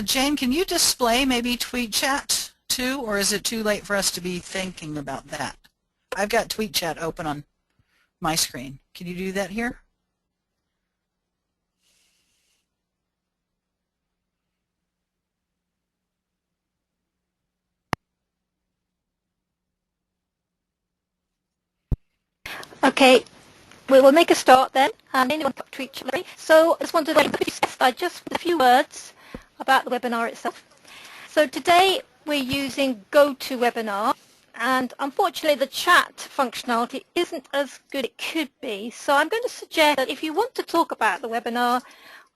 Jane, can you display maybe tweet chat too, or is it too late for us to be thinking about that? I've got tweet chat open on my screen. Can you do that here? Okay, we will make a start then. And anyone got tweet chat? So I just wanted to just a few words about the webinar itself. So today we're using GoToWebinar, and unfortunately the chat functionality isn't as good as it could be. So I'm going to suggest that if you want to talk about the webinar,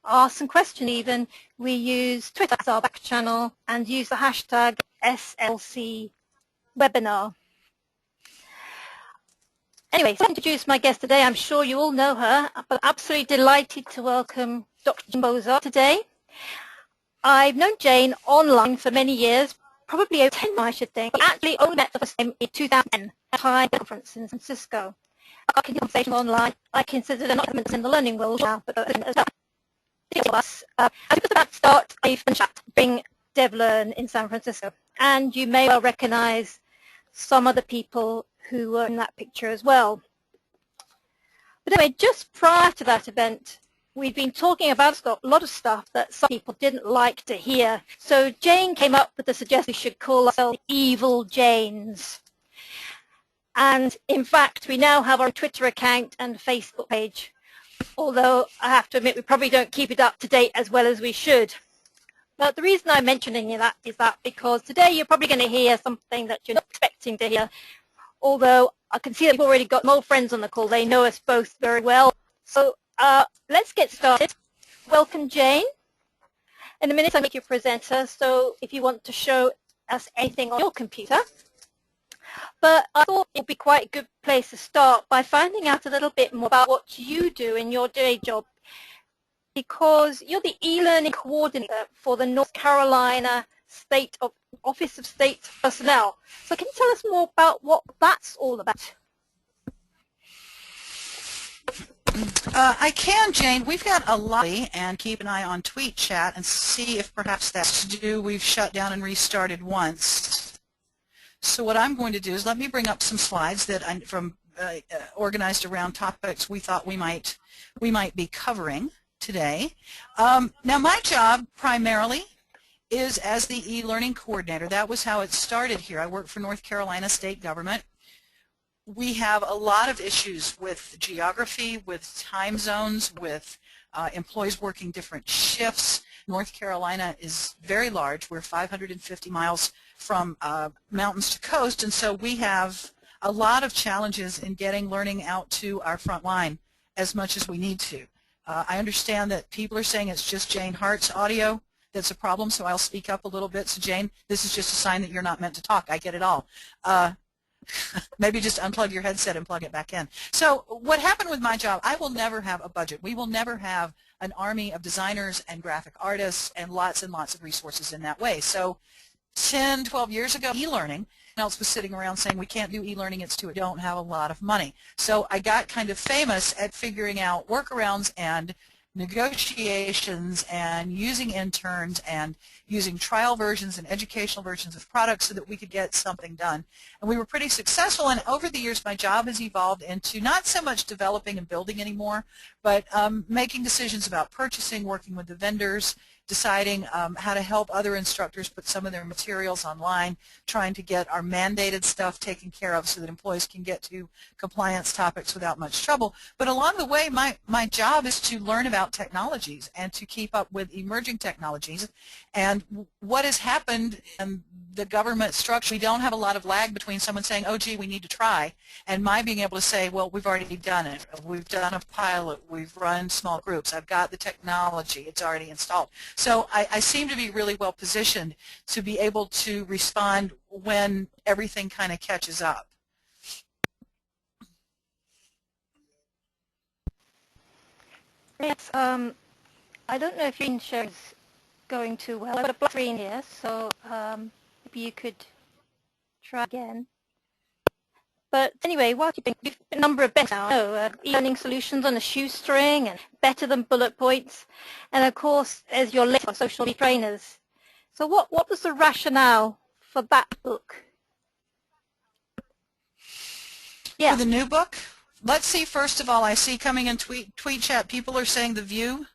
ask some questions even, we use Twitter as our back channel and use the hashtag SLCwebinar. Anyway, so I'll introduce my guest today. I'm sure you all know her, but absolutely delighted to welcome Dr. Jane Bozarth today. I've known Jane online for many years, probably over 10 I should think. We actually only met the first time in 2010 at a conference in San Francisco. Our conversation online, I consider them not elements in the learning world now, but as well. As we just about to start a fun chat, Bring DevLearn in San Francisco. And you may well recognize some of the people who were in that picture as well. But anyway, just prior to that event, we'd been talking about a lot of stuff that some people didn't like to hear. So Jane came up with the suggestion we should call ourselves Evil Janes. And in fact, we now have our Twitter account and Facebook page, although I have to admit we probably don't keep it up to date as well as we should. But the reason I'm mentioning that is that because today you're probably going to hear something that you're not expecting to hear, although I can see that we've already got more friends on the call. They know us both very well. So let's get started. Welcome, Jane. In a minute, I'll make you a presenter, so if you want to show us anything on your computer. But I thought it would be quite a good place to start by finding out a little bit more about what you do in your day job, because you're the e-learning coordinator for the North Carolina Office of State Personnel. So can you tell us more about what that's all about? I can, Jane. We've got a lot, and keep an eye on tweet chat and see if perhaps that's to do. We've shut down and restarted once. So what I'm going to do is let me bring up some slides that organized around topics we thought we might be covering today. Now my job primarily is as the e-learning coordinator. That was how it started here. I work for North Carolina state government. We have a lot of issues with geography, with time zones, with employees working different shifts. North Carolina is very large. We're 550 miles from mountains to coast, and so we have a lot of challenges in getting learning out to our front line as much as we need to. I understand that people are saying it's just Jane Hart's audio that's a problem, so I'll speak up a little bit. So Jane, this is just a sign that you're not meant to talk. I get it all. Maybe just unplug your headset and plug it back in. So what happened with my job, I will never have a budget. We will never have an army of designers and graphic artists and lots of resources in that way. So 10, 12 years ago, e-learning else was sitting around saying we can't do e-learning, it's too, we don't have a lot of money. So I got kind of famous at figuring out workarounds and negotiations and using interns and using trial versions and educational versions of products so that we could get something done. And we were pretty successful, and over the years my job has evolved into not so much developing and building anymore, but making decisions about purchasing, working with the vendors, deciding how to help other instructors put some of their materials online, trying to get our mandated stuff taken care of so that employees can get to compliance topics without much trouble. But along the way, my job is to learn about technologies and to keep up with emerging technologies. And what has happened in the government structure, we don't have a lot of lag between someone saying, oh, gee, we need to try, and my being able to say, well, we've already done it. We've done a pilot. We've run small groups. I've got the technology. It's already installed. So I seem to be really well positioned to be able to respond when everything kind of catches up. Yes, I don't know if your share is going too well. I've got a black screen here, so maybe you could try again. But anyway, what you've been a number of bets now, e-learning solutions on a shoestring and better than bullet points. And of course, there's your list of social media trainers. So what was the rationale for that book? For the new book? Let's see, first of all, I see coming in tweet chat, people are saying the view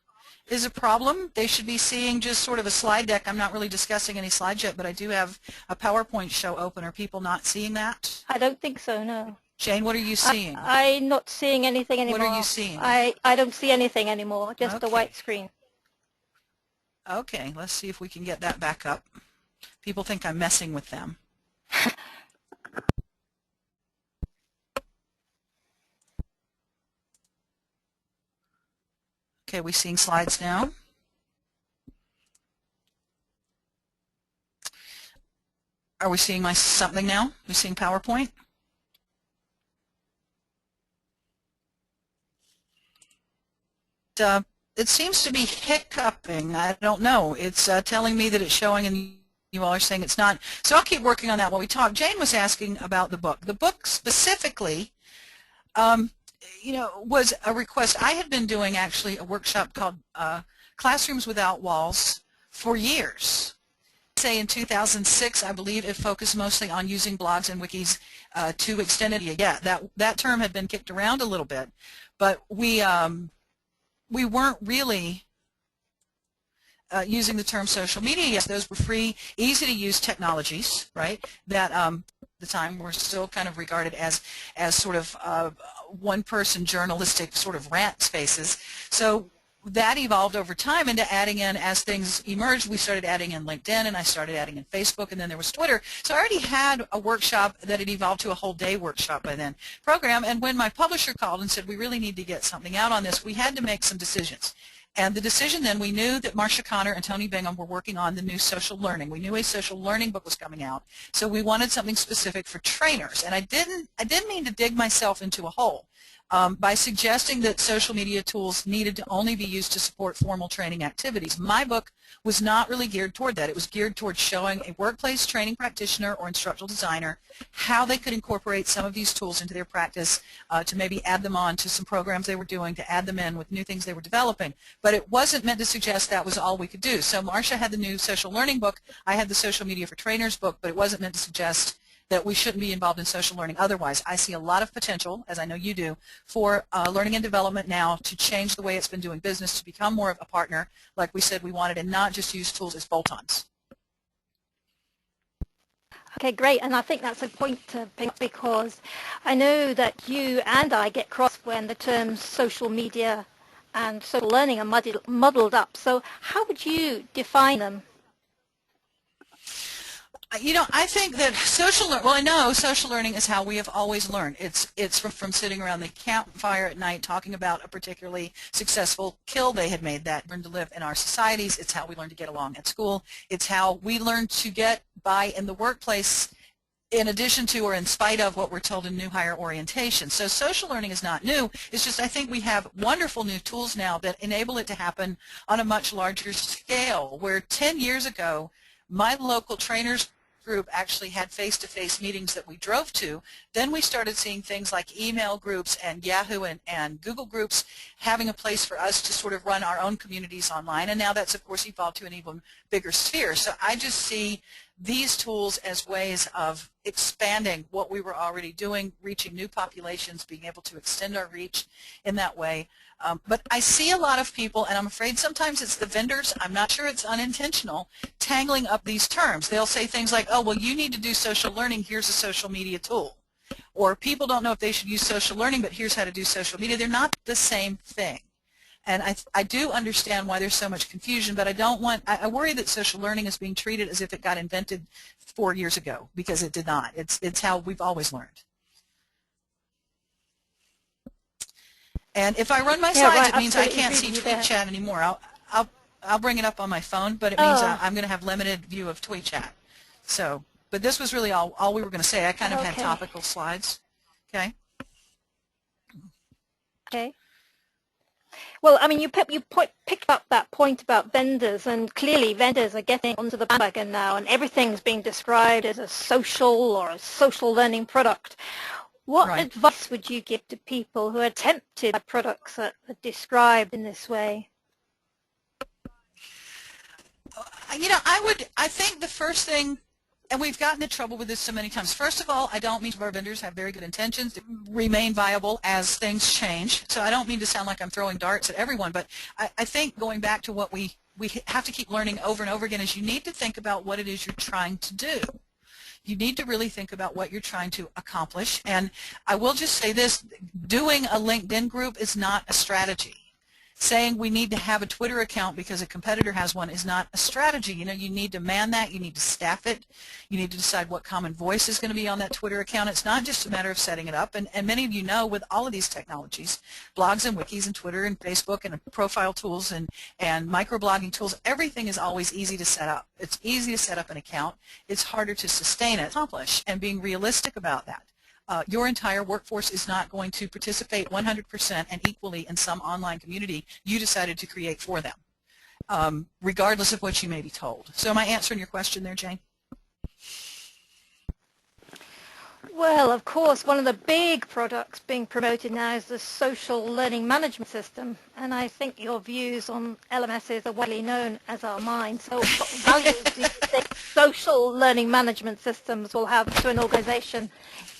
is a problem. They should be seeing just sort of a slide deck. I'm not really discussing any slides yet, but I do have a PowerPoint show open. Are people not seeing that? I don't think so, no. Jane, what are you seeing? I'm not seeing anything anymore. What are you seeing? I don't see anything anymore, just a white screen. Okay, let's see if we can get that back up. People think I'm messing with them. Okay, we seeing slides now? Are we seeing something now? We seeing PowerPoint? It seems to be hiccuping. I don't know. It's telling me that it's showing, and you all are saying it's not. So I'll keep working on that while we talk. Jane was asking about the book. The book specifically, was a request. I had been doing actually a workshop called Classrooms Without Walls for years. Say in 2006, I believe it focused mostly on using blogs and wikis to extend it. Yeah, that term had been kicked around a little bit, but we weren't really using the term social media. Yes, those were free, easy to use technologies, right? That the time were still kind of regarded as sort of one-person journalistic sort of rant spaces. So that evolved over time into adding in, as things emerged, we started adding in LinkedIn, and I started adding in Facebook, and then there was Twitter. So I already had a workshop that had evolved to a whole day workshop by then program, and when my publisher called and said, we really need to get something out on this, we had to make some decisions. And the decision then, we knew that Marcia Connor and Tony Bingham were working on the new social learning. We knew a social learning book was coming out, so we wanted something specific for trainers. And I didn't mean to dig myself into a hole by suggesting that social media tools needed to only be used to support formal training activities. My book was not really geared toward that. It was geared toward showing a workplace training practitioner or instructional designer how they could incorporate some of these tools into their practice, to maybe add them on to some programs they were doing, to add them in with new things they were developing. But it wasn't meant to suggest that was all we could do. So Marcia had the new social learning book. I had the social media for trainers book, but it wasn't meant to suggest that we shouldn't be involved in social learning otherwise. I see a lot of potential, as I know you do, for learning and development now to change the way it's been doing business, to become more of a partner, like we said we wanted, and not just use tools as bolt-ons. Okay, great, and I think that's a point to pick up, because I know that you and I get crossed when the terms social media and social learning are muddled up. So how would you define them? I think that I know social learning is how we have always learned. It's from sitting around the campfire at night talking about a particularly successful kill they had made that learned to live in our societies. It's how we learn to get along at school. It's how we learn to get by in the workplace, in addition to or in spite of what we're told in new hire orientation. So social learning is not new. It's just I think we have wonderful new tools now that enable it to happen on a much larger scale, where 10 years ago my local trainers group actually had face-to-face meetings that we drove to. Then we started seeing things like email groups and Yahoo and Google groups having a place for us to sort of run our own communities online, and now that's of course evolved to an even bigger sphere. So I just see these tools as ways of expanding what we were already doing, reaching new populations, being able to extend our reach in that way. But I see a lot of people, and I'm afraid sometimes it's the vendors, I'm not sure it's unintentional, tangling up these terms. They'll say things like, oh, well, you need to do social learning, here's a social media tool. Or people don't know if they should use social learning, but here's how to do social media. They're not the same thing. And I do understand why there's so much confusion, but I worry that social learning is being treated as if it got invented 4 years ago, because it did not. It's how we've always learned. And if I run my slides, it means I can't see tweet chat anymore. I'll bring it up on my phone, but it means I'm going to have limited view of tweet chat. So, but this was really all we were going to say. I kind of had topical slides. Okay. Okay. Well, I mean, you picked up that point about vendors, and clearly vendors are getting onto the bandwagon now, and everything's being described as a social or a social learning product. What Right. advice would you give to people who are tempted by products that are described in this way? I think the first thing, and we've gotten in trouble with this so many times. First of all, I don't mean our vendors have very good intentions to remain viable as things change. So I don't mean to sound like I'm throwing darts at everyone, but I think going back to what we have to keep learning over and over again is you need to think about what it is you're trying to do. You need to really think about what you're trying to accomplish. And I will just say this, doing a LinkedIn group is not a strategy. Saying we need to have a Twitter account because a competitor has one is not a strategy. You need to man that. You need to staff it. You need to decide what common voice is going to be on that Twitter account. It's not just a matter of setting it up. And many of you know with all of these technologies, blogs and wikis and Twitter and Facebook and profile tools and microblogging tools, everything is always easy to set up. It's easy to set up an account. It's harder to sustain it, accomplish, and being realistic about that. Your entire workforce is not going to participate 100% and equally in some online community you decided to create for them, regardless of what you may be told. So am I answering your question there, Jane? Well, of course, one of the big products being promoted now is the social learning management system, and I think your views on LMSs are widely known, as are mine. So what values do you think social learning management systems will have to an organization,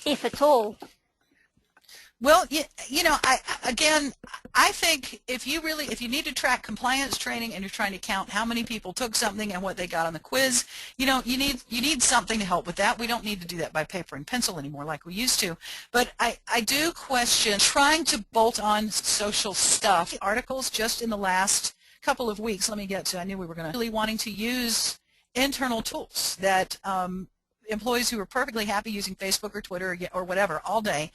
if at all? Well, I think if you need to track compliance training and you're trying to count how many people took something and what they got on the quiz, you need something to help with that. We don't need to do that by paper and pencil anymore like we used to. But I do question trying to bolt on social stuff. Articles just in the last couple of weeks, let me get to, I knew we were going to really wanting to use internal tools that employees who are perfectly happy using Facebook or Twitter or whatever all day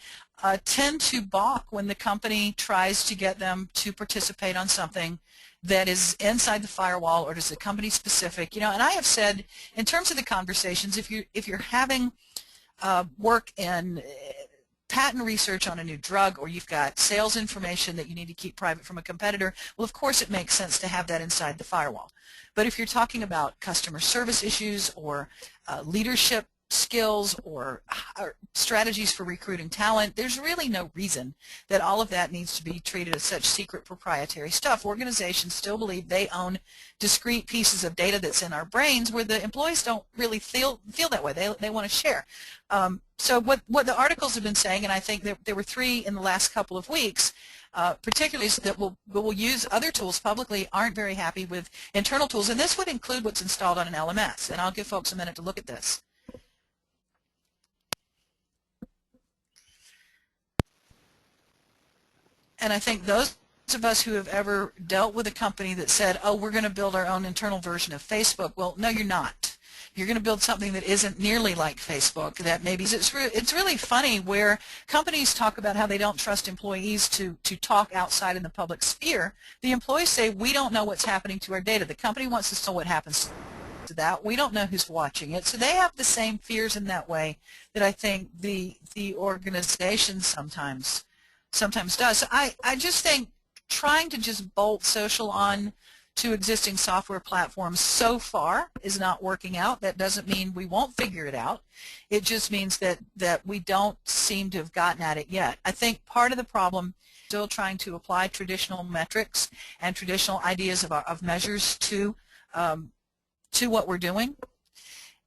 tend to balk when the company tries to get them to participate on something that is inside the firewall or is the company specific. And I have said in terms of the conversations, if you're having work in patent research on a new drug or you've got sales information that you need to keep private from a competitor, well, of course it makes sense to have that inside the firewall. But if you're talking about customer service issues or leadership skills or strategies for recruiting talent, there's really no reason that all of that needs to be treated as such secret proprietary stuff. Organizations still believe they own discrete pieces of data that's in our brains where the employees don't really feel that way. They want to share. So what the articles have been saying, and I think there were 3 in the last couple of weeks, particularly that will use other tools publicly, aren't very happy with internal tools, and this would include what's installed on an LMS, and I'll give folks a minute to look at this. And I think those of us who have ever dealt with a company that said, oh, we're going to build our own internal version of Facebook, well, no, you're not. You're going to build something that isn't nearly like Facebook. That maybe it's really funny where companies talk about how they don't trust employees to talk outside in the public sphere. The employees say, we don't know what's happening to our data. The company wants us to know what happens to that. We don't know who's watching it. So they have the same fears in that way that I think the organization sometimes does. So I just think trying to just bolt social on to existing software platforms so far is not working out. That doesn't mean we won't figure it out. It just means that we don't seem to have gotten at it yet. I think part of the problem is still trying to apply traditional metrics and traditional ideas of measures to what we're doing.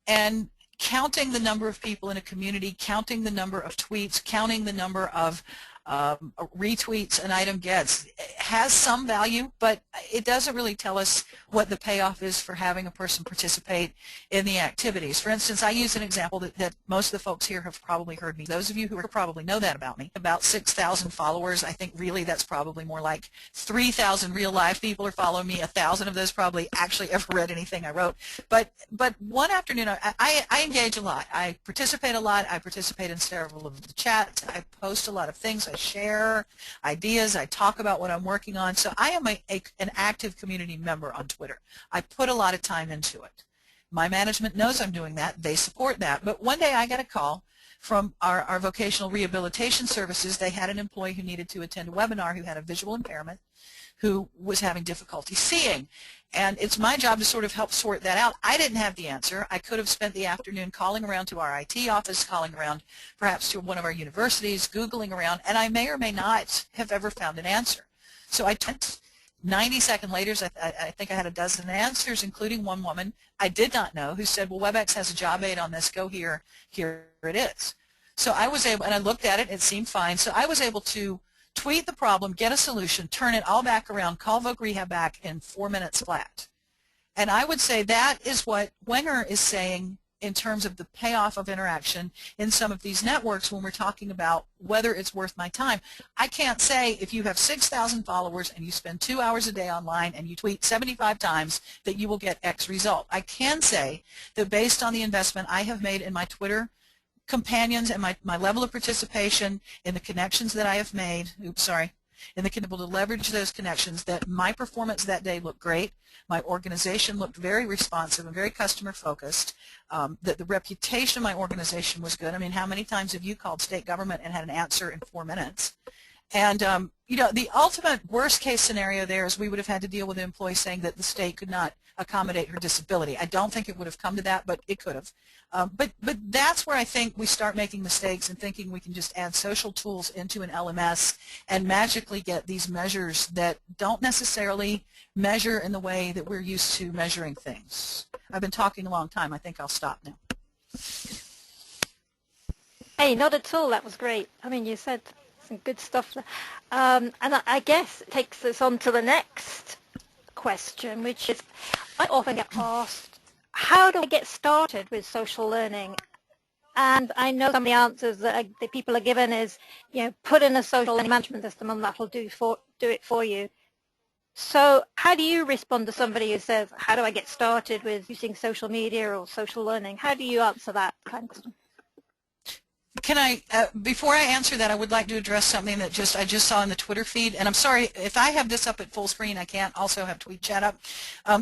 And counting the number of people in a community, counting the number of tweets, counting the number of retweets an item gets has some value, but it doesn't really tell us what the payoff is for having a person participate in the activities. For instance, I use an example that most of the folks here have probably heard me. Those of you who probably know that about me, about 6,000 followers. I think really that's probably more like 3,000 real live people are following me. 1,000 of those probably actually ever read anything I wrote. But one afternoon, I engage a lot. I participate a lot. I participate in several of the chats. I post a lot of things. I share ideas. I talk about what I'm working on. So I am an active community member on Twitter. I put a lot of time into it. My management knows I'm doing that. They support that. But one day I got a call from our vocational rehabilitation services. They had an employee who needed to attend a webinar who had a visual impairment, who was having difficulty seeing. And it's my job to sort of help sort that out. I didn't have the answer. I could have spent the afternoon calling around to our IT office, calling around perhaps to one of our universities, Googling around, and I may or may not have ever found an answer. So I spent 90 seconds later, I think I had a dozen answers, including one woman I did not know who said, well, WebEx has a job aid on this. Go here. Here it is. So I was able, and I looked at it. It seemed fine. So I was able to tweet the problem, get a solution, turn it all back around, call Voc Rehab back in 4 minutes flat. And I would say that is what Wenger is saying in terms of the payoff of interaction in some of these networks when we're talking about whether it's worth my time. I can't say if you have 6,000 followers and you spend 2 hours a day online and you tweet 75 times that you will get X result. I can say that based on the investment I have made in my Twitter companions and my level of participation in the connections that I have made, in the able to leverage those connections, that my performance that day looked great. My organization looked very responsive and very customer focused. That the reputation of my organization was good. I mean, how many times have you called state government and had an answer in 4 minutes? And you know, the ultimate worst case scenario there is we would have had to deal with an employee saying that the state could not accommodate her disability. I don't think it would have come to that, but it could have. But that's where I think we start making mistakes and thinking we can just add social tools into an LMS and magically get these measures that don't necessarily measure in the way that we're used to measuring things. I've been talking a long time. I think I'll stop now. Hey, not at all. That was great. I mean, you said some good stuff there. And I guess it takes us on to the next question, which is, I often get asked, how do I get started with social learning? And I know some of the answers that people are given is, you know, put in a social learning management system and that'll do it for you. So how do you respond to somebody who says, how do I get started with using social media or social learning? How do you answer that kind of question? Can I, before I answer that, I would like to address something that I just saw in the Twitter feed, and I'm sorry, if I have this up at full screen, I can't also have tweet chat up.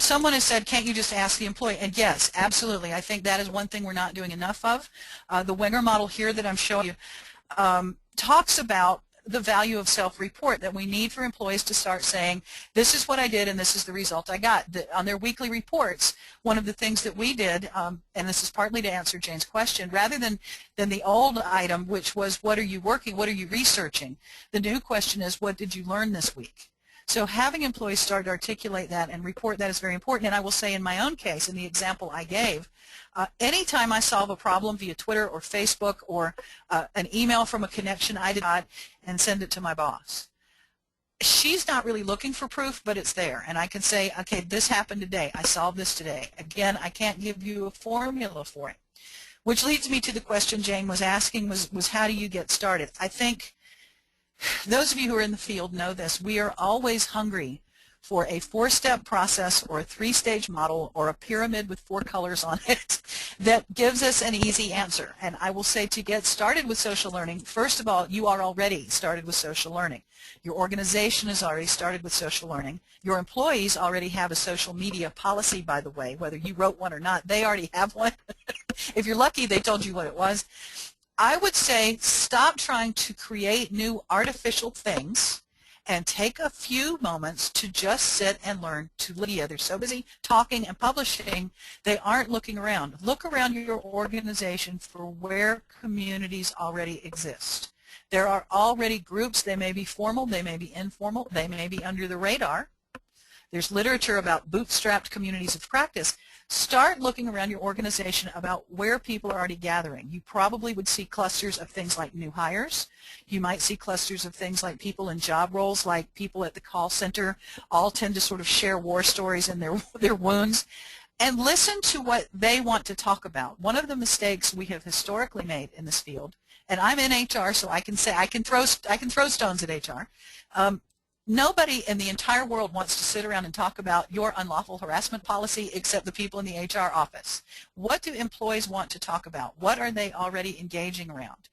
Someone has said, can't you just ask the employee? And yes, absolutely. I think that is one thing we're not doing enough of. The Wenger model here that I'm showing you talks about the value of self-report, that we need for employees to start saying, this is what I did and this is the result I got. On their weekly reports, one of the things that we did, and this is partly to answer Jane's question, rather than the old item, which was what are you working, what are you researching, the new question is what did you learn this week? So having employees start to articulate that and report that is very important. And I will say in my own case, in the example I gave, anytime I solve a problem via Twitter or Facebook or an email from a connection I did not and send it to my boss, she's not really looking for proof, but it's there. And I can say, okay, this happened today. I solved this today. Again, I can't give you a formula for it. Which leads me to the question Jane was asking was how do you get started? I think those of you who are in the field know this. We are always hungry for a 4-step process or a 3-stage model or a pyramid with 4 colors on it that gives us an easy answer. And I will say, to get started with social learning, first of all, you are already started with social learning. Your organization has already started with social learning. Your employees already have a social media policy, by the way. Whether you wrote one or not, they already have one. If you're lucky, they told you what it was. I would say stop trying to create new artificial things and take a few moments to just sit and learn to live. They're so busy talking and publishing, they aren't looking around. Look around your organization for where communities already exist. There are already groups. They may be formal, they may be informal, they may be under the radar. There's literature about bootstrapped communities of practice. Start looking around your organization about where people are already gathering. You probably would see clusters of things like new hires. You might see clusters of things like people in job roles, like people at the call center all tend to sort of share war stories and their wounds. And listen to what they want to talk about. One of the mistakes we have historically made in this field, and I'm in HR, so I can say I can throw stones at HR. Nobody in the entire world wants to sit around and talk about your unlawful harassment policy except the people in the HR office. What do employees want to talk about? What are they already engaging around?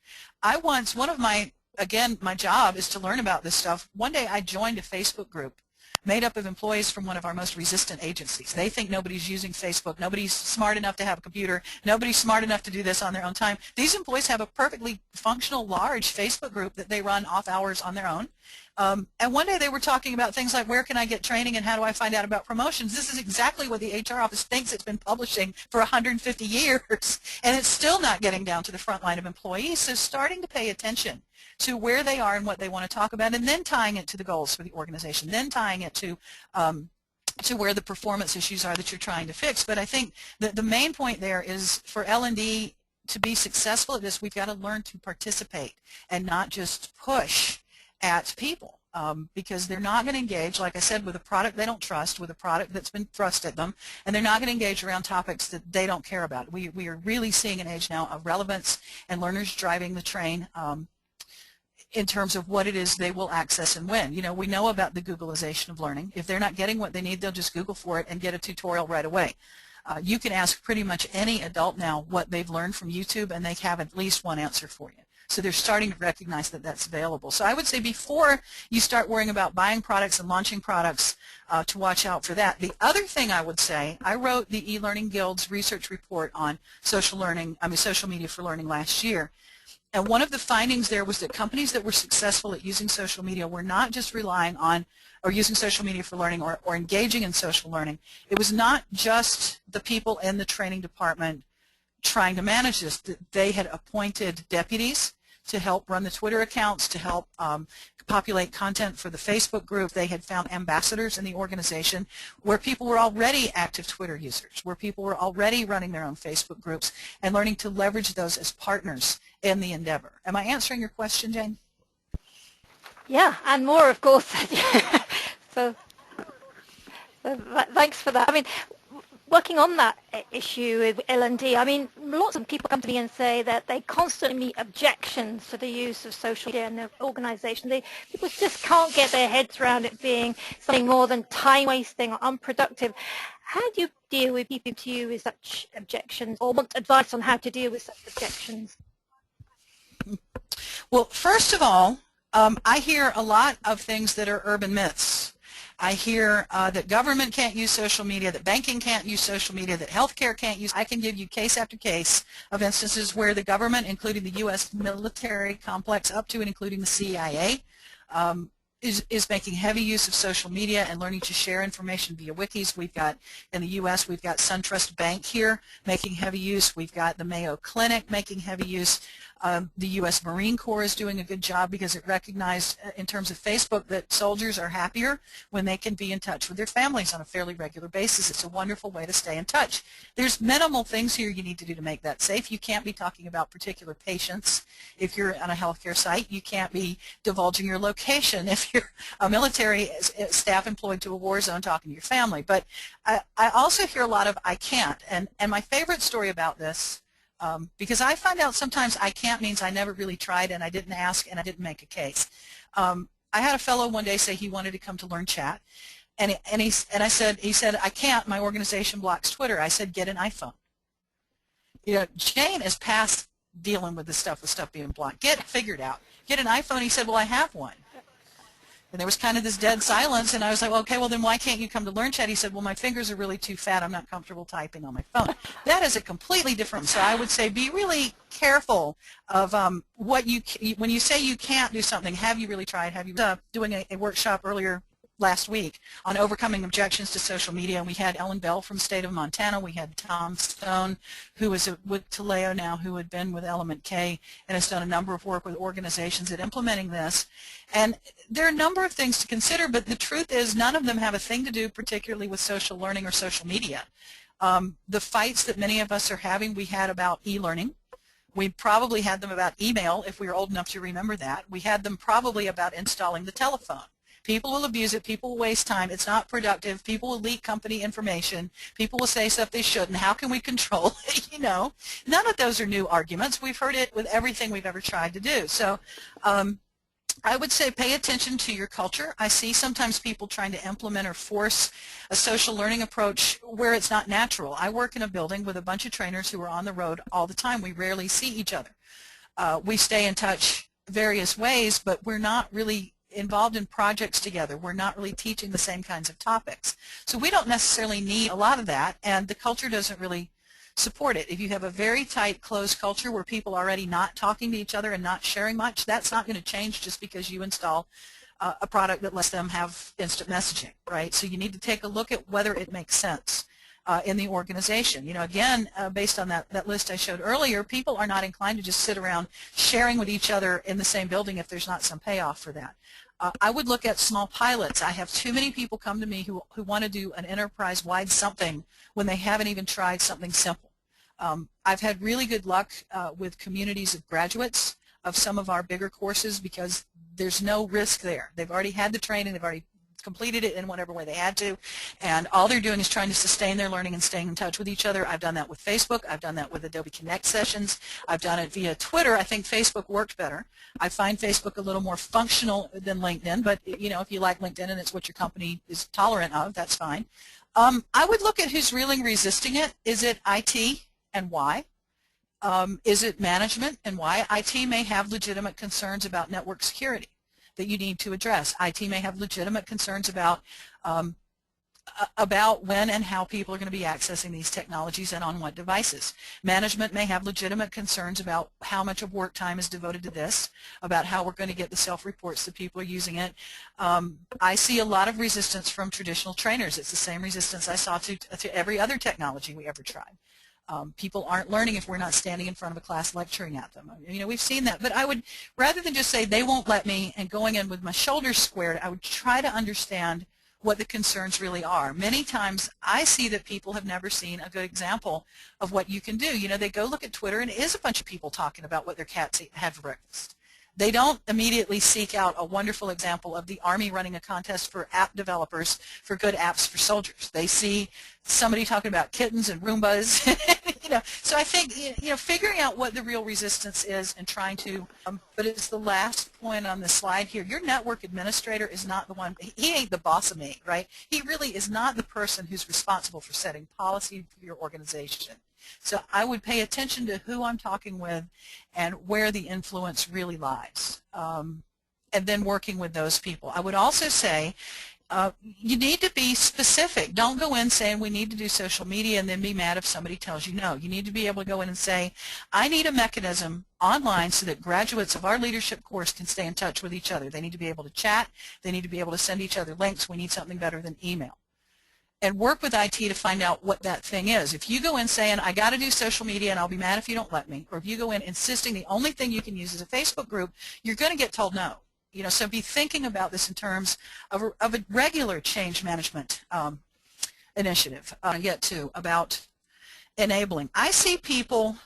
Again, my job is to learn about this stuff. One day I joined a Facebook group made up of employees from one of our most resistant agencies. They think nobody's using Facebook, nobody's smart enough to have a computer, nobody's smart enough to do this on their own time. These employees have a perfectly functional, large Facebook group that they run off hours on their own. And one day they were talking about things like, where can I get training and how do I find out about promotions? This is exactly what the HR office thinks it's been publishing for 150 years, and it's still not getting down to the front line of employees. So starting to pay attention to where they are and what they want to talk about, and then tying it to the goals for the organization, then tying it to where the performance issues are that you're trying to fix. But I think that the main point there is for L&D to be successful at this, we've got to learn to participate and not just push at people, because they're not going to engage, like I said, with a product they don't trust, with a product that's been thrust at them, and they're not going to engage around topics that they don't care about. We are really seeing an age now of relevance and learners driving the train in terms of what it is they will access and when. You know, we know about the Googleization of learning. If they're not getting what they need, they'll just Google for it and get a tutorial right away. You can ask pretty much any adult now what they've learned from YouTube, and they have at least one answer for you. So they're starting to recognize that that's available. So I would say before you start worrying about buying products and launching products, to watch out for that. The other thing I would say, I wrote the e-learning guild's research report on social media for learning last year. And one of the findings there was that companies that were successful at using social media were not just relying on or using social media for learning or engaging in social learning. It was not just the people in the training department trying to manage this. They had appointed deputies to help run the Twitter accounts, to help populate content for the Facebook group. They had found ambassadors in the organization where people were already active Twitter users, where people were already running their own Facebook groups and learning to leverage those as partners in the endeavor. Am I answering your question, Jane? Yeah, and more, of course. so thanks for that. I mean, working on that issue with L&D, I mean, lots of people come to me and say that they constantly meet objections to the use of social media in their organization. People just can't get their heads around it being something more than time-wasting or unproductive. How do you deal with people to you with such objections, or want advice on how to deal with such objections? Well, first of all, I hear a lot of things that are urban myths. I hear that government can't use social media, that banking can't use social media, that healthcare can't use. I can give you case after case of instances where the government, including the U.S. military complex up to and including the CIA, is making heavy use of social media and learning to share information via wikis. We've got, in the U.S., we've got SunTrust Bank here making heavy use. We've got the Mayo Clinic making heavy use. The U.S. Marine Corps is doing a good job because it recognized in terms of Facebook that soldiers are happier when they can be in touch with their families on a fairly regular basis. It's a wonderful way to stay in touch. There's minimal things here you need to do to make that safe. You can't be talking about particular patients if you're on a healthcare site. You can't be divulging your location if you're a military staff employed to a war zone talking to your family. But I also hear a lot of I can't. And my favorite story about this, because I find out sometimes I can't means I never really tried and I didn't ask and I didn't make a case. I had a fellow one day say he wanted to come to learn chat, and he said I can't, my organization blocks Twitter. I said, get an iPhone. You know, Jane is past dealing with stuff being blocked. Get it figured out. Get an iPhone. He said, well, I have one. And there was kind of this dead silence, and I was like, well, okay, well, then why can't you come to Learn Chat? He said, well, my fingers are really too fat. I'm not comfortable typing on my phone. That is a completely different. So I would say be really careful of when you say you can't do something, have you really tried? Have you doing a workshop earlier last week on overcoming objections to social media, and we had Ellen Bell from the state of Montana. We had Tom Stone, who is with Taleo now, who had been with Element K and has done a number of work with organizations at implementing this. And there are a number of things to consider, but the truth is none of them have a thing to do particularly with social learning or social media. The fights that many of us are having, we had about e-learning. We probably had them about email, if we were old enough to remember that. We had them probably about installing the telephone. People will abuse it. People will waste time. It's not productive. People will leak company information. People will say stuff they shouldn't. How can we control it? You know, none of those are new arguments. We've heard it with everything we've ever tried to do. So I would say pay attention to your culture. I see sometimes people trying to implement or force a social learning approach where it's not natural. I work in a building with a bunch of trainers who are on the road all the time. We rarely see each other. We stay in touch various ways, but we're not really involved in projects together. We're not really teaching the same kinds of topics. So we don't necessarily need a lot of that, and the culture doesn't really support it. If you have a very tight, closed culture where people are already not talking to each other and not sharing much, that's not going to change just because you install a product that lets them have instant messaging, right? So you need to take a look at whether it makes sense in the organization. You know, again, based on that list I showed earlier, people are not inclined to just sit around sharing with each other in the same building if there's not some payoff for that. I would look at small pilots. I have too many people come to me who want to do an enterprise-wide something when they haven't even tried something simple. I've had really good luck with communities of graduates of some of our bigger courses because there's no risk there. They've already had the training, they've already completed it in whatever way they had to, and all they're doing is trying to sustain their learning and staying in touch with each other. I've done that with Facebook. I've done that with Adobe Connect sessions. I've done it via Twitter. I think Facebook worked better. I find Facebook a little more functional than LinkedIn, but you know, if you like LinkedIn and it's what your company is tolerant of, that's fine. I would look at who's really resisting it. Is it IT and why? Is it management and why? IT may have legitimate concerns about network security that you need to address. IT may have legitimate concerns about when and how people are going to be accessing these technologies and on what devices. Management may have legitimate concerns about how much of work time is devoted to this, about how we're going to get the self-reports that people are using it. I see a lot of resistance from traditional trainers. It's the same resistance I saw to every other technology we ever tried. People aren't learning if we're not standing in front of a class lecturing at them. You know, we've seen that. But I would, rather than just say they won't let me and going in with my shoulders squared, I would try to understand what the concerns really are. Many times I see that people have never seen a good example of what you can do. You know, they go look at Twitter and it is a bunch of people talking about what their cats had for breakfast. They don't immediately seek out a wonderful example of the Army running a contest for app developers for good apps for soldiers. They see somebody talking about kittens and Roombas. You know, so I think, you know, figuring out what the real resistance is and trying to, but it's the last point on the slide here. Your network administrator is not the one, he ain't the boss of me, right? He really is not the person who's responsible for setting policy for your organization. So I would pay attention to who I'm talking with and where the influence really lies, and then working with those people. I would also say you need to be specific. Don't go in saying we need to do social media and then be mad if somebody tells you no. You need to be able to go in and say, I need a mechanism online so that graduates of our leadership course can stay in touch with each other. They need to be able to chat. They need to be able to send each other links. We need something better than email. And work with IT to find out what that thing is. If you go in saying, I got to do social media and I'll be mad if you don't let me, or if you go in insisting the only thing you can use is a Facebook group, you're going to get told no. You know, so be thinking about this in terms of a regular change management initiative. Get to about enabling. I see people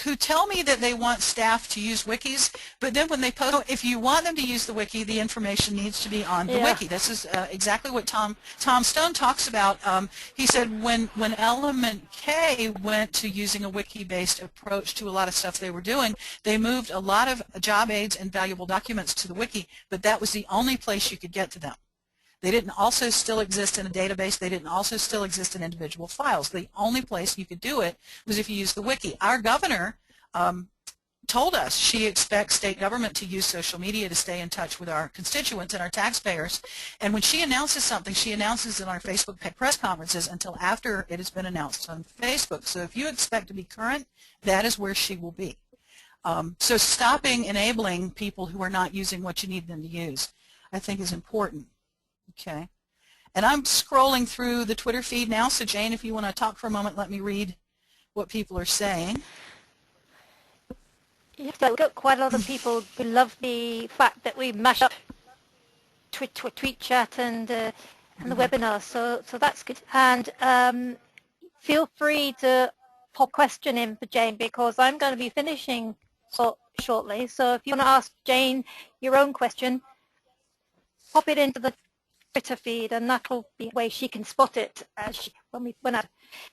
who tell me that they want staff to use wikis, but then when they post, if you want them to use the wiki, the information needs to be on the wiki. This is exactly what Tom Stone talks about. He said when Element K went to using a wiki-based approach to a lot of stuff they were doing, they moved a lot of job aids and valuable documents to the wiki, but that was the only place you could get to them. They didn't also still exist in a database. They didn't also still exist in individual files. The only place you could do it was if you used the wiki. Our governor told us she expects state government to use social media to stay in touch with our constituents and our taxpayers. And when she announces something, she announces it on our Facebook press conferences until after it has been announced on Facebook. So if you expect to be current, that is where she will be. So stopping enabling people who are not using what you need them to use, I think, is important. Okay, and I'm scrolling through the Twitter feed now, so Jane, if you want to talk for a moment, let me read what people are saying. Yes, we've got quite a lot of people who love the fact that we mash up tweet chat and the webinar, so that's good. And feel free to pop a question in for Jane, because I'm going to be finishing shortly. So if you want to ask Jane your own question, pop it into the Twitter feed, and that'll be a way she can spot it when I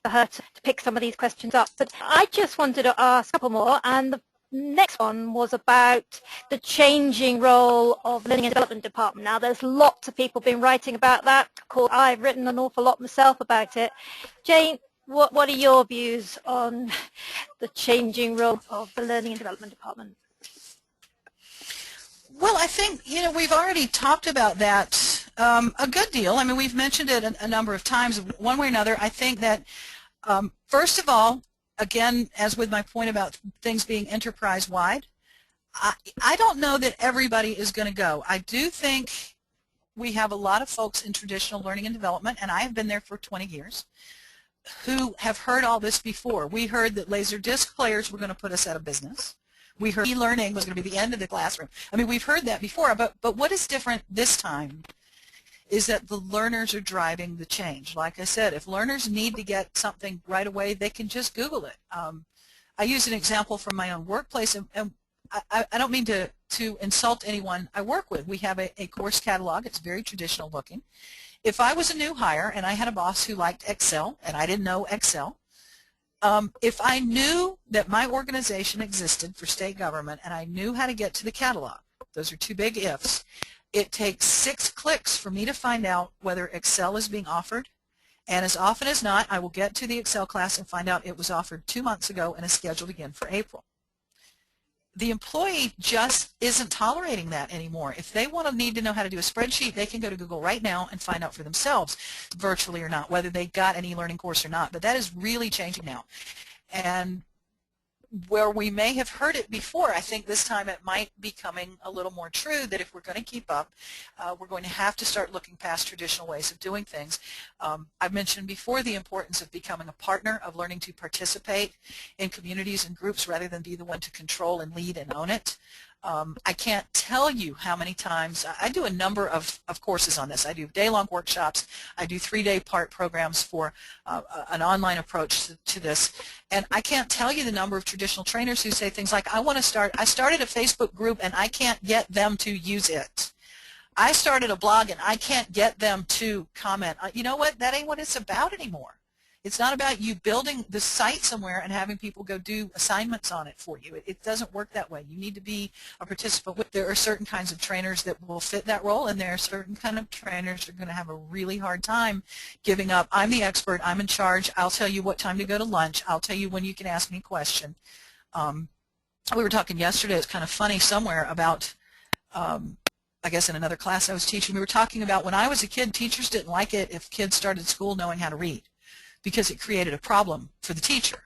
for her to pick some of these questions up. But I just wanted to ask a couple more, and the next one was about the changing role of Learning and Development Department. Now, there's lots of people been writing about that. Of course, I've written an awful lot myself about it. Jane, what are your views on the changing role of the Learning and Development Department? Well, I think, you know, we've already talked about that a good deal. I mean, we've mentioned it a number of times. One way or another, I think that, first of all, again, as with my point about things being enterprise-wide, I don't know that everybody is going to go. I do think we have a lot of folks in traditional learning and development, and I have been there for 20 years, who have heard all this before. We heard that laser disc players were going to put us out of business. We heard e-learning was going to be the end of the classroom. I mean, we've heard that before, but what is different this time is that the learners are driving the change. Like I said, if learners need to get something right away, they can just Google it. I use an example from my own workplace, and I don't mean to insult anyone I work with. We have a course catalog. It's very traditional looking. If I was a new hire and I had a boss who liked Excel and I didn't know Excel, if I knew that my organization existed for state government and I knew how to get to the catalog, those are two big ifs, it takes 6 clicks for me to find out whether Excel is being offered, and as often as not, I will get to the Excel class and find out it was offered 2 months ago and is scheduled again for April. The employee just isn't tolerating that anymore. If they need to know how to do a spreadsheet, they can go to Google right now and find out for themselves, virtually or not, whether they got an e-learning course or not. But that is really changing now. And where we may have heard it before, I think this time it might be coming a little more true that if we're going to keep up, we're going to have to start looking past traditional ways of doing things. I've mentioned before the importance of becoming a partner, of learning to participate in communities and groups rather than be the one to control and lead and own it. I can't tell you how many times I do a number of courses on this. I do day-long workshops. I do 3-day part programs for an online approach to this. And I can't tell you the number of traditional trainers who say things like, I started a Facebook group and I can't get them to use it. I started a blog and I can't get them to comment. You know what? That ain't what it's about anymore. It's not about you building the site somewhere and having people go do assignments on it for you. It doesn't work that way. You need to be a participant. There are certain kinds of trainers that will fit that role, and there are certain kind of trainers that are going to have a really hard time giving up. I'm the expert. I'm in charge. I'll tell you what time to go to lunch. I'll tell you when you can ask me a question. We were talking yesterday, it's kind of funny somewhere about, I guess in another class I was teaching, we were talking about when I was a kid, teachers didn't like it if kids started school knowing how to read, because it created a problem for the teacher.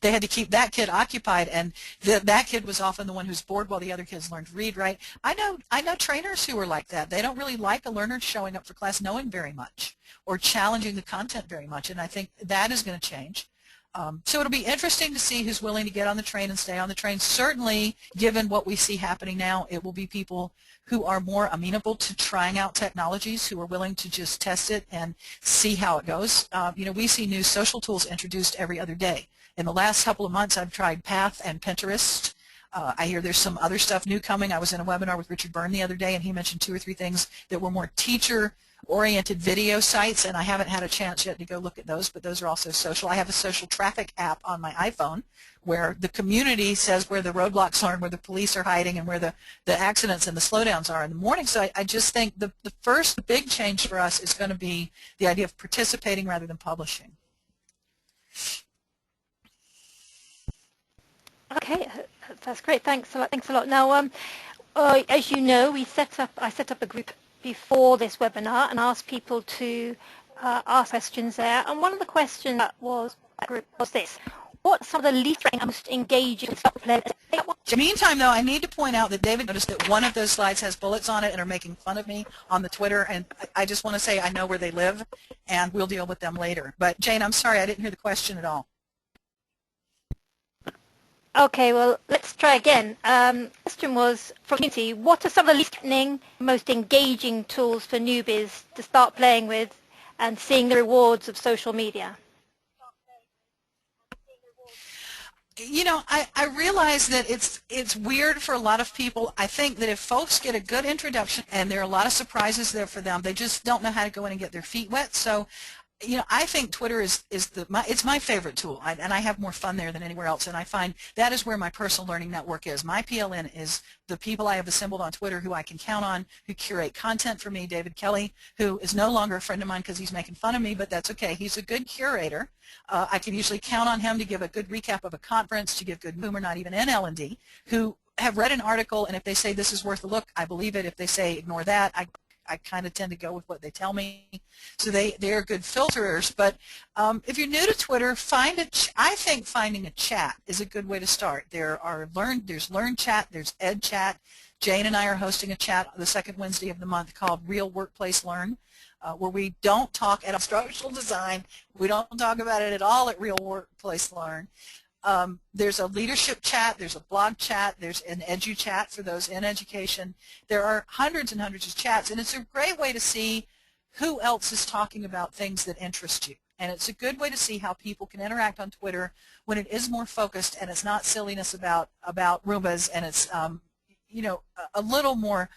They had to keep that kid occupied, and that kid was often the one who's bored while the other kids learned to read, right? I know trainers who are like that. They don't really like a learner showing up for class knowing very much or challenging the content very much, and I think that is going to change. So it'll be interesting to see who's willing to get on the train and stay on the train. Certainly, given what we see happening now, it will be people who are more amenable to trying out technologies, who are willing to just test it and see how it goes. You know, we see new social tools introduced every other day. In the last couple of months, I've tried Path and Pinterest. I hear there's some other stuff new coming. I was in a webinar with Richard Byrne the other day, and he mentioned 2 or 3 things that were more teacher-oriented video sites, and I haven't had a chance yet to go look at those, but those are also social. I have a social traffic app on my iPhone where the community says where the roadblocks are and where the police are hiding and where the accidents and the slowdowns are in the morning. So I just think the first big change for us is going to be the idea of participating rather than publishing. Okay, that's great. Thanks a lot. Thanks a lot. Now, as you know, I set up a group before this webinar and asked people to ask questions there. And one of the questions that was this: what are some of the least and most engaging stuff? In the meantime, though, I need to point out that David noticed that one of those slides has bullets on it and are making fun of me on the Twitter, and I just want to say I know where they live, and we'll deal with them later. But Jane, I'm sorry, I didn't hear the question at all. Okay, well, let's try again. The question was from community: what are some of the least threatening, most engaging tools for newbies to start playing with and seeing the rewards of social media? You know, I realize that it's weird for a lot of people. I think that if folks get a good introduction and there are a lot of surprises there for them, they just don't know how to go in and get their feet wet. So, you know, I think Twitter it's my favorite tool, and I have more fun there than anywhere else. And I find that is where my personal learning network is. My PLN is the people I have assembled on Twitter who I can count on, who curate content for me. David Kelly, who is no longer a friend of mine because he's making fun of me, but that's okay. He's a good curator. I can usually count on him to give a good recap of a conference, to give good whom are not even in L&D, who have read an article, and if they say this is worth a look, I believe it. If they say ignore that, I kind of tend to go with what they tell me. So they're good filterers. But if you're new to Twitter, I think finding a chat is a good way to start. There's Learn Chat, there's Ed Chat. Jane and I are hosting a chat the second Wednesday of the month called Real Workplace Learn, where we don't talk at instructional design. We don't talk about it at all at Real Workplace Learn. There's a leadership chat, there's a blog chat, there's an edu chat for those in education. There are hundreds and hundreds of chats, and it's a great way to see who else is talking about things that interest you. And it's a good way to see how people can interact on Twitter when it is more focused and it's not silliness about Roombas, and it's you know, a little more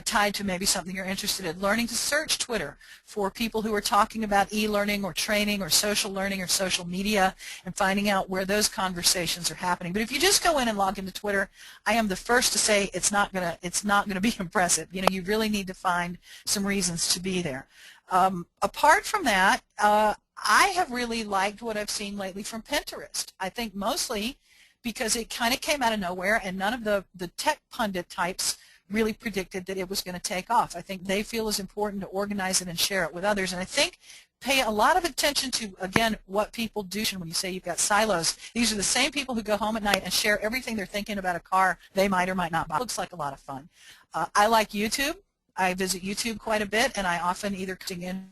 tied to maybe something you're interested in. Learning to search Twitter for people who are talking about e-learning or training or social learning or social media, and finding out where those conversations are happening. But if you just go in and log into Twitter, I am the first to say it's not gonna be impressive. You know, you really need to find some reasons to be there. Apart from that, I have really liked what I've seen lately from Pinterest. I think mostly because it kind of came out of nowhere, and none of the tech pundit types really predicted that it was going to take off. I think they feel it's important to organize it and share it with others, and I think pay a lot of attention to, again, what people do when you say you've got silos. These are the same people who go home at night and share everything they're thinking about a car they might or might not buy. It looks like a lot of fun. I like YouTube. I visit YouTube quite a bit, and I often either in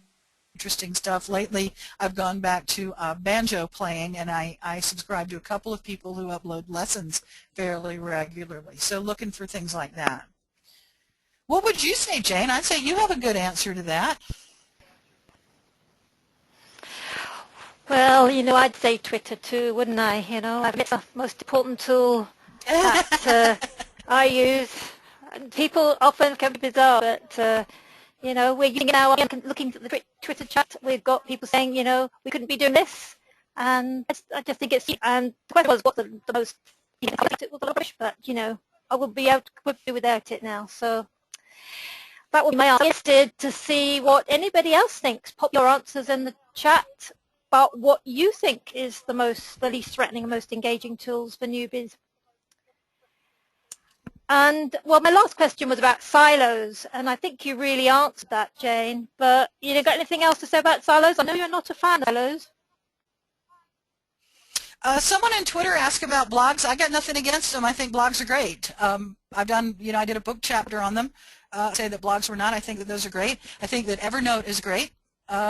interesting stuff. Lately, I've gone back to banjo playing, and I subscribe to a couple of people who upload lessons fairly regularly. So looking for things like that. What would you say, Jane? I'd say you have a good answer to that. Well, you know, I'd say Twitter too, wouldn't I? You know, it's the most important tool that I use. And people often can be bizarre, but you know, we're using it now. Looking at the Twitter chat, we've got people saying, you know, we couldn't be doing this, and I just think it's. And the question was, what's the most? You know, it was rubbish, but you know, I would do without it now. So that would be my answer. I'm interested to see what anybody else thinks. Pop your answers in the chat about what you think is the least threatening and most engaging tools for newbies. And, well, my last question was about silos, and I think you really answered that, Jane. But you got anything else to say about silos? I know you're not a fan of silos. Someone on Twitter asked about blogs. I got nothing against them. I think blogs are great. I've done, you know, I did a book chapter on them. Say that blogs were not. I think that those are great. I think that Evernote is great.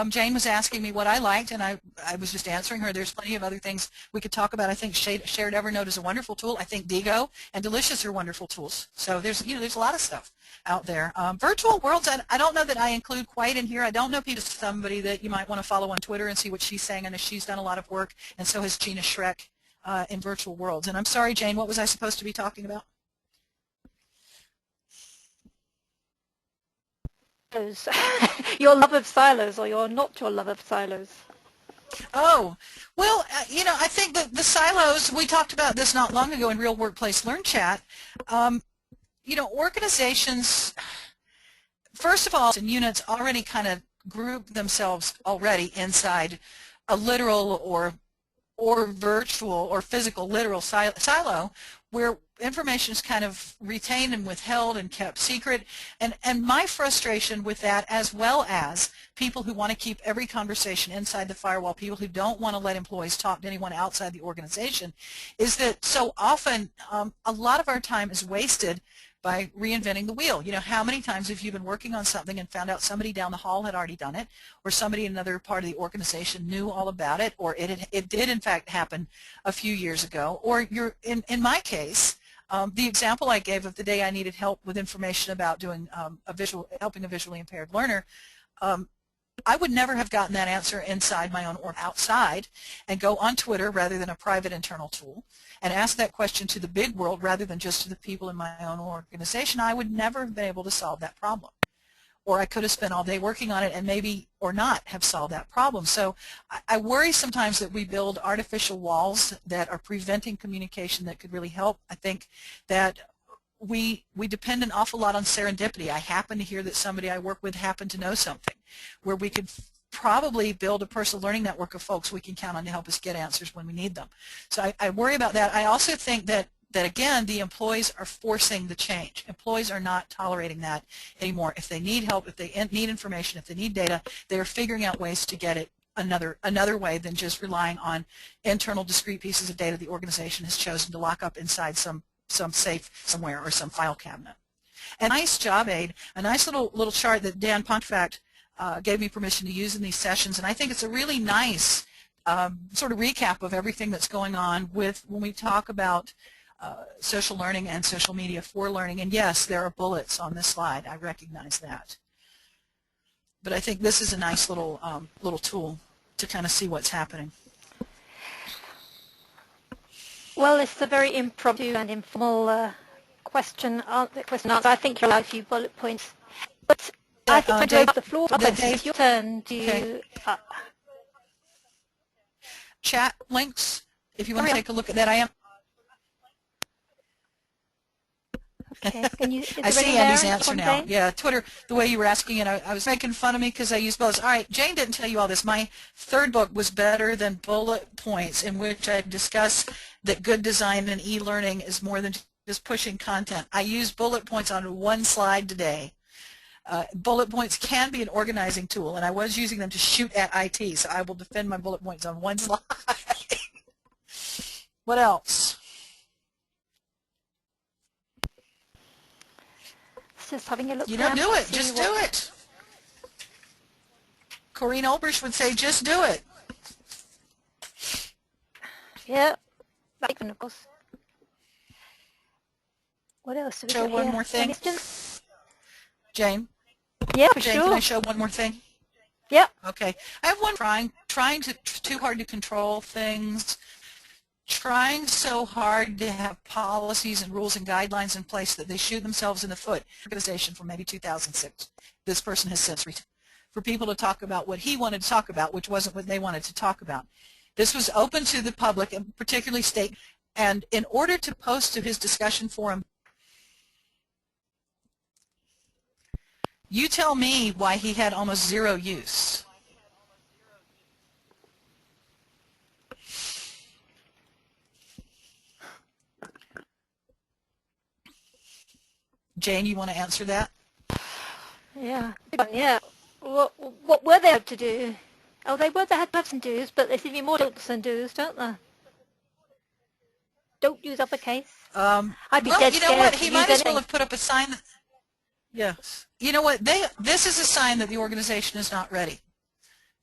Jane was asking me what I liked, and I was just answering her. There's plenty of other things we could talk about. I think Shared Evernote is a wonderful tool. I think Digo and Delicious are wonderful tools. So there's a lot of stuff out there. Virtual worlds, I don't know that I include quite in here. I don't know Peter, somebody that you might want to follow on Twitter and see what she's saying. I know she's done a lot of work, and so has Gina Schreck in virtual worlds. And I'm sorry, Jane, what was I supposed to be talking about? Your love of silos, or your not your love of silos? Oh, well, you know, I think that the silos, we talked about this not long ago in Real Workplace Learn Chat. You know, organizations, first of all, and units already kind of group themselves already inside a literal or virtual or physical literal silo, where information is kind of retained and withheld and kept secret. And my frustration with that, as well as people who want to keep every conversation inside the firewall, people who don't want to let employees talk to anyone outside the organization, is that so often a lot of our time is wasted by reinventing the wheel. You know, how many times have you been working on something and found out somebody down the hall had already done it, or somebody in another part of the organization knew all about it, or it did in fact happen a few years ago, or you're in my case, the example I gave of the day I needed help with information about doing helping a visually impaired learner, I would never have gotten that answer inside my own or outside, and go on Twitter rather than a private internal tool and ask that question to the big world rather than just to the people in my own organization. I would never have been able to solve that problem. Or I could have spent all day working on it and maybe or not have solved that problem. So I worry sometimes that we build artificial walls that are preventing communication that could really help. I think that we depend an awful lot on serendipity. I happen to hear that somebody I work with happened to know something, where we could probably build a personal learning network of folks we can count on to help us get answers when we need them. So I worry about that. I also think that that again, the employees are forcing the change. Employees are not tolerating that anymore. If they need help, if they need information, if they need data, they are figuring out ways to get it another way than just relying on internal discrete pieces of data the organization has chosen to lock up inside some safe somewhere or some file cabinet. A nice job aid, a nice little chart that Dan Pontefract gave me permission to use in these sessions, and I think it's a really nice sort of recap of everything that's going on with when we talk about social learning and social media for learning. And yes, there are bullets on this slide. I recognize that. But I think this is a nice little tool to kind of see what's happening. Well, it's a very impromptu and informal question answer. I think you're allowed a few bullet points. But I think I'd open the floor. It's your turn to chat links. If you want to take a look at that, I am. Okay. I see Andy's answer now. Yeah, Twitter, the way you were asking it, I was making fun of me because I used bullets. All right, Jane didn't tell you all this. My third book was Better Than Bullet Points, in which I discuss that good design and e-learning is more than just pushing content. I use bullet points on one slide today. Bullet points can be an organizing tool, and I was using them to shoot at IT, so I will defend my bullet points on one slide. What else? Just having a look. You don't do it. Just do it. Corrine Olbrich would say, just do it. Yeah. Of course. What else do we show one here? more thing? Jane? Yeah, for Jane, sure. can I show one more thing? Yeah. Okay. I have one trying too hard to control things, trying so hard to have policies and rules and guidelines in place that they shoot themselves in the foot. Organization from maybe 2006. This person has since retired. For people to talk about what he wanted to talk about, which wasn't what they wanted to talk about. This was open to the public, and particularly state, and in order to post to his discussion forum, you tell me why he had almost zero use. Jane, you want to answer that? Yeah. Yeah. What were they able to do? Oh, they had to have some do's, but they seem to be more don'ts than do's, don't they? Don't use uppercase. I'd be dead you know what? scared He to might use as well anything. have put up a sign that, yes. You know what? This is a sign that the organization is not ready.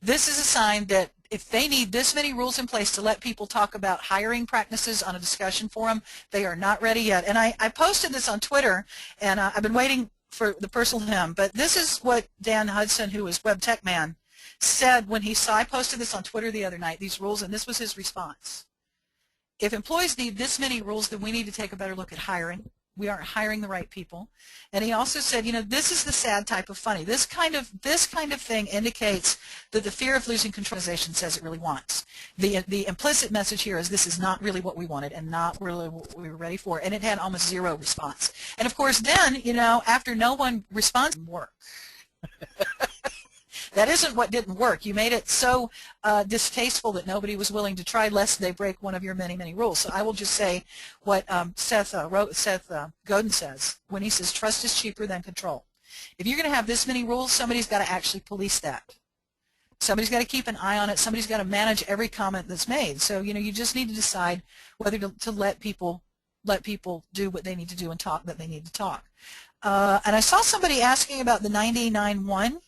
This is a sign that if they need this many rules in place to let people talk about hiring practices on a discussion forum, they are not ready yet. And I posted this on Twitter, and I've been waiting for the personal hymn, but this is what Dan Hudson, who is Web Tech Man, said when he saw, I posted this on Twitter the other night, these rules, and this was his response. If employees need this many rules, then we need to take a better look at hiring. We aren't hiring the right people. And he also said, you know, this is the sad type of funny. This kind of thing indicates that the fear of losing control organization says it really wants. The implicit message here is this is not really what we wanted and not really what we were ready for. And it had almost zero response. And of course then, you know, after no one responds, it didn't work. That isn't what didn't work. You made it so distasteful that nobody was willing to try lest they break one of your many, many rules. So I will just say what Seth Godin says when he says trust is cheaper than control. If you're going to have this many rules, somebody's got to actually police that. Somebody's got to keep an eye on it. Somebody's got to manage every comment that's made. So, you know, you just need to decide whether to let people do what they need to do and talk that they need to talk. And I saw somebody asking about the 99.1.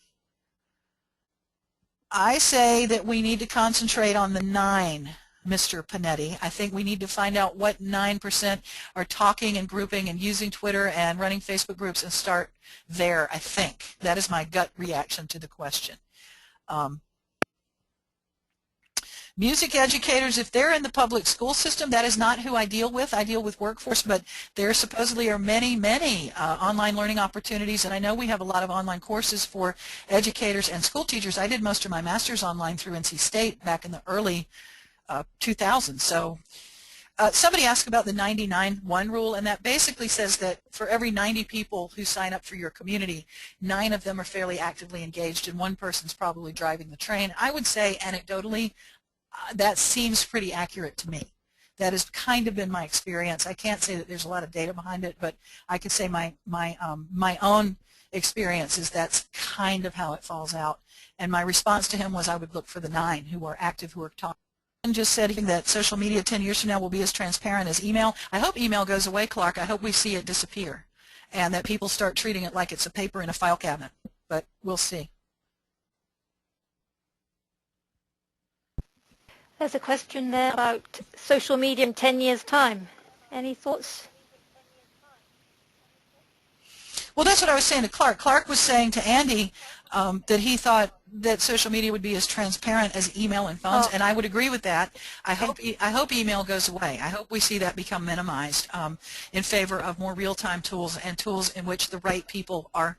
I say that we need to concentrate on the 9, Mr. Panetti. I think we need to find out what 9% are talking and grouping and using Twitter and running Facebook groups and start there, I think. That is my gut reaction to the question. Music educators, if they're in the public school system, that is not who I deal with. I deal with workforce, but there supposedly are many, many online learning opportunities, and I know we have a lot of online courses for educators and school teachers. I did most of my master's online through NC State back in the early 2000s. So somebody asked about the 99.1 rule, and that basically says that for every 90 people who sign up for your community, 9 of them are fairly actively engaged, and 1 person's probably driving the train. I would say anecdotally, that seems pretty accurate to me. That has kind of been my experience. I can't say that there's a lot of data behind it, but I could say my own experience is that's kind of how it falls out. And my response to him was I would look for the 9 who are active, who are talking. And just said that social media 10 years from now will be as transparent as email. I hope email goes away, Clark. I hope we see it disappear and that people start treating it like it's a paper in a file cabinet. But we'll see. There's a question there about social media in 10 years' time. Any thoughts? Well, that's what I was saying to Clark. Clark was saying to Andy that he thought that social media would be as transparent as email and phones, and I would agree with that. I hope email goes away. I hope we see that become minimized in favor of more real-time tools and tools in which the right people are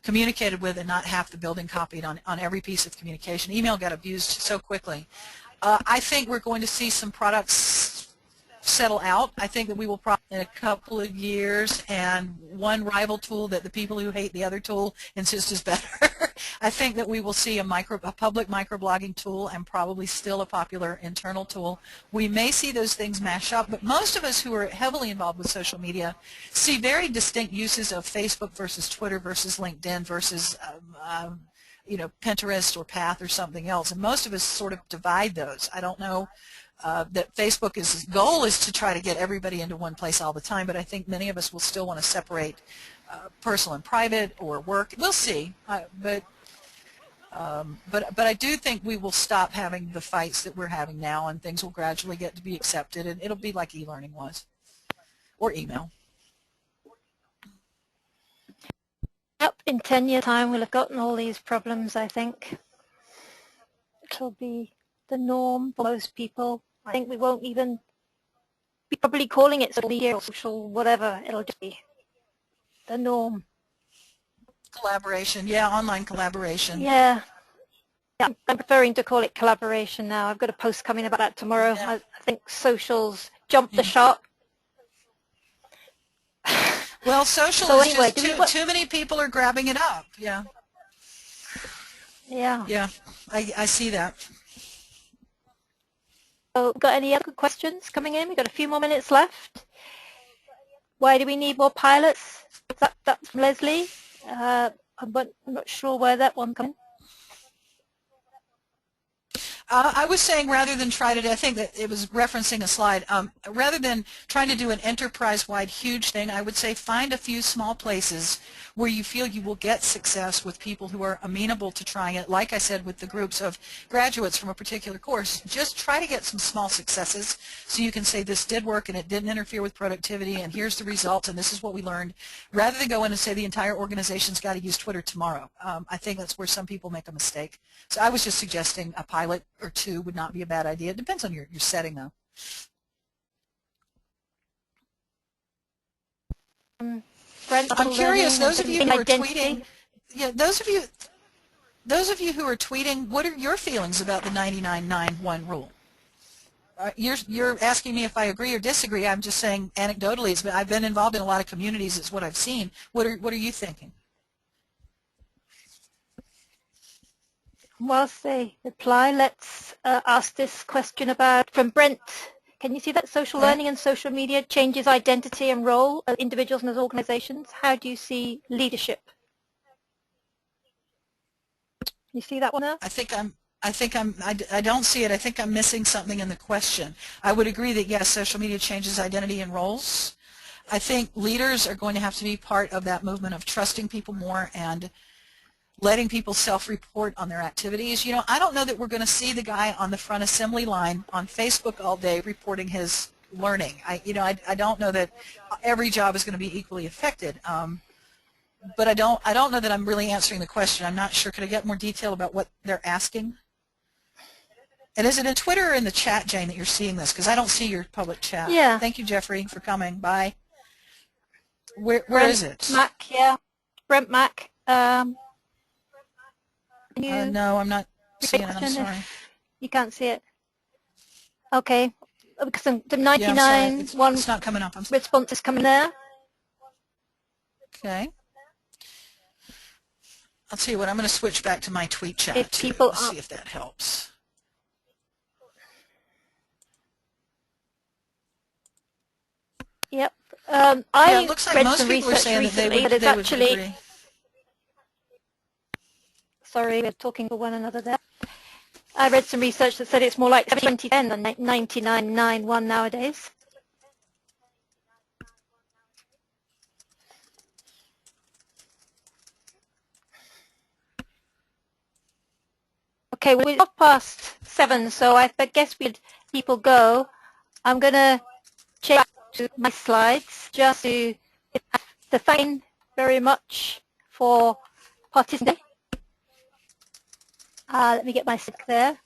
communicated with and not half the building copied on every piece of communication. Email got abused so quickly. I think we're going to see some products settle out. I think that we will probably in a couple of years, and one rival tool that the people who hate the other tool insist is better. I think that we will see a public microblogging tool and probably still a popular internal tool. We may see those things mash up, but most of us who are heavily involved with social media see very distinct uses of Facebook versus Twitter versus LinkedIn versus Pinterest or Path or something else, and most of us sort of divide those. I don't know that Facebook's goal is to try to get everybody into one place all the time, but I think many of us will still want to separate personal and private or work. We'll see, but I do think we will stop having the fights that we're having now, and things will gradually get to be accepted, and it'll be like e-learning was, or email. Yep, in 10 years' time we'll have gotten all these problems, I think. It'll be the norm for most people. I think we won't even be probably calling it social media or social whatever. It'll just be the norm. Collaboration, yeah, online collaboration. Yeah. I'm preferring to call it collaboration now. I've got a post coming about that tomorrow. Yeah. I think socials jumped the shark. Well, social So is anyway, just too many people are grabbing it up. Yeah. Yeah. Yeah, I see that. So, got any other questions coming in? We've got a few more minutes left. Why do we need more pilots? That's from Leslie. I'm not sure where that one comes in. I was saying rather than try to, I think that it was referencing a slide, rather than trying to do an enterprise-wide huge thing, I would say find a few small places where you feel you will get success with people who are amenable to trying it. Like I said, with the groups of graduates from a particular course, just try to get some small successes so you can say this did work and it didn't interfere with productivity and here's the results and this is what we learned, rather than go in and say the entire organization's got to use Twitter tomorrow. I think that's where some people make a mistake. So I was just suggesting a pilot or 2 would not be a bad idea. It depends on your setting, though. I'm curious. Those of you who are tweeting, yeah, those of you who are tweeting, what are your feelings about the 99.9.1 rule? You're asking me if I agree or disagree. I'm just saying anecdotally. I've been involved in a lot of communities. It's what I've seen. What are you thinking? Whilst they reply, let's ask this question from Brent. Can you see that social learning and social media changes identity and role of individuals and as organizations? How do you see leadership? You see that one there? I don't see it. I think I'm missing something in the question. I would agree that yes, social media changes identity and roles. I think leaders are going to have to be part of that movement of trusting people more and letting people self-report on their activities. You know, I don't know that we're going to see the guy on the front assembly line on Facebook all day reporting his learning. I don't know that every job is going to be equally affected. But I don't know that I'm really answering the question. I'm not sure. Could I get more detail about what they're asking? And is it in Twitter or in the chat, Jane, that you're seeing this? Because I don't see your public chat. Yeah. Thank you, Jeffrey, for coming. Bye. Where is it? Mac, yeah. Brent Mac. No, I'm not seeing it. I'm sorry. You can't see it. Okay. Because the 99 it's not coming up. response is coming there. Okay. I'll tell you what. I'm going to switch back to my tweet chat. If people Let's see if that helps. Yep. Yeah, I it looks like read most some people are research saying that recently that it's they would actually, agree. sorry, we're talking for one another there. I read some research that said it's more like 70-10 than 99-9-1 nowadays. Okay, we're 7:30, so I guess we'd people go. I'm going to change back to my slides just to thank very much for participating. Let me get my stick there.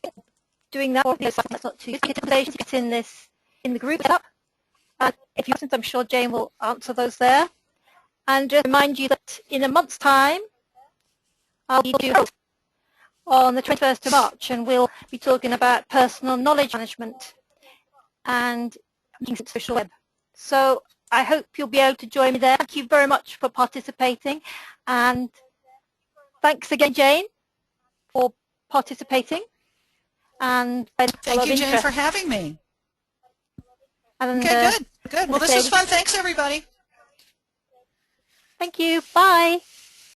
Doing that, that's not too get in this in the group up. And if you want, I'm sure Jane will answer those there. And just remind you that in a month's time, I'll be doing on the 21st of March, and we'll be talking about personal knowledge management and using social web. So I hope you'll be able to join me there. Thank you very much for participating, and thanks again, Jane, for participating. And Thank you, Jane, for having me. And, okay, good. Well, this was fun. Thanks, everybody. Thank you. Bye.